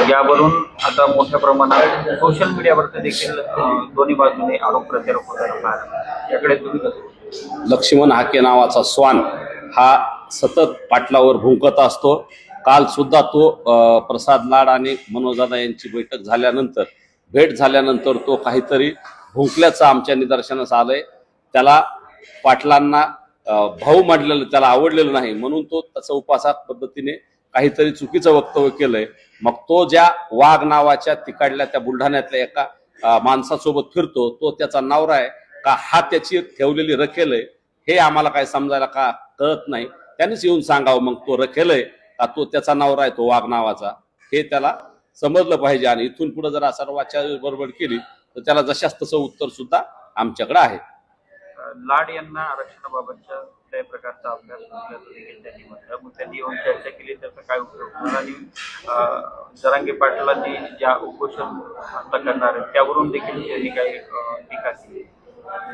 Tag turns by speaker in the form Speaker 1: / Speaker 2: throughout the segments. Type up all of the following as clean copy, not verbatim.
Speaker 1: यावरून आता मोठ्या प्रमाणात सोशल मीडियावरती देखील दोन्ही बाजूने आरोप प्रत्यारोप होत राहणार. याकडे तुम्ही कसं?
Speaker 2: लक्ष्मण हाके नावाचा स्वान हा सतत पाटलावर भुंकत असतो. काल सुद्धा तो प्रसाद लाड आणि मनोजदादा यांची भेट झाल्यानंतर तो काहीतरी भुंकल्याचं आमच्या निदर्शनास आलंय. त्याला पाटलांना भाऊ मांडलेलं त्याला आवडलेलं नाही म्हणून तो तसं उपासात पद्धतीने काहीतरी चुकीचं वक्तव्य केलंय. मग तो ज्या वाघ नावाच्या तिकडल्या त्या बुलढाण्यातल्या एका माणसासोबत फिरतो तो त्याचा नवरा आहे का हा त्याची ठेवलेली रखेल आहे हे आम्हाला काय समजायला का कळत नाही. त्यानेच येऊन सांगावं मग तो रखेल आहे का तो त्याचा नवरा आहे तो वाघ नावाचा हे त्याला समजलं पाहिजे. आणि इथून पुढे जर असं वाचा बडबड केली तर त्याला जशास तसं उत्तर सुद्धा आमच्याकडे आहे.
Speaker 1: लाड यांना आरक्षणाबाबतच्या कुठल्याही प्रकारचा अभ्यास नसल्याचं देखील त्यांनी म्हटलं. मग त्यांनी येऊन चर्चा केली त्याचा काय उपयोग होणार आणि जरांगे पाटलांनी ज्या उपोषण आता करणार आहे त्यावरून देखील त्यांनी काही टीका केली.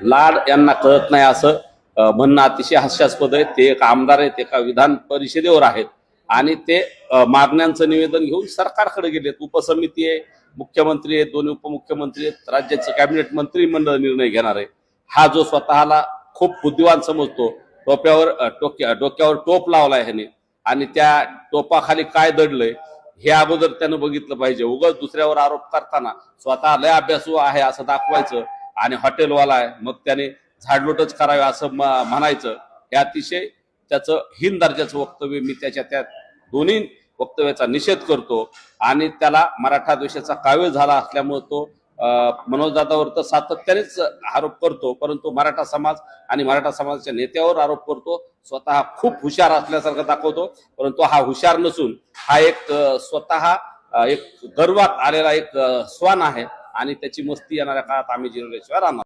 Speaker 2: लाड यांना कळत नाही असं म्हणणं अतिशय हास्यास्पद आहे. ते एक आमदार आहेत एका विधान परिषदेवर आहेत आणि ते मागण्यांचं निवेदन घेऊन सरकारकडे गेलेत. उपसमिती आहे, मुख्यमंत्री आहेत, दोन्ही उपमुख्यमंत्री आहेत, राज्याचं कॅबिनेट मंत्रिमंडळ निर्णय घेणार आहे. हा जो स्वतःला खूप बुद्धिवान समजतो डोक्यावर टोप लावलाय ह्याने आणि त्या टोपाखाली काय दडलंय हे अगोदर त्यानं बघितलं पाहिजे. उगाच दुसऱ्यावर आरोप करताना स्वतः लय अभ्यासू आहे असं दाखवायचं आणि हॉटेलवाला आहे मग त्याने झाडलोटच करावे असं म्हणायचं हे अतिशय त्याचं हीन दर्जाचं वक्तव्य. मी त्या दोन्ही वक्तव्याचा निषेध करतो आणि त्याला मराठा द्वेषाचा कावीळ झाला असल्यामुळे तो मनोजदादावर तर सातत्यानेच आरोप करतो परंतु मराठा समाज आणि मराठा समाजाच्या नेत्यावर आरोप करतो. स्वतः खूप हुशार असल्यासारखं दाखवतो परंतु हा हुशार नसून हा एक स्वतः एक गर्वात आलेला एक स्वान आहे आणि त्याची मस्ती येणाऱ्या काळात आम्ही जिरवल्याशिवाय राहणार.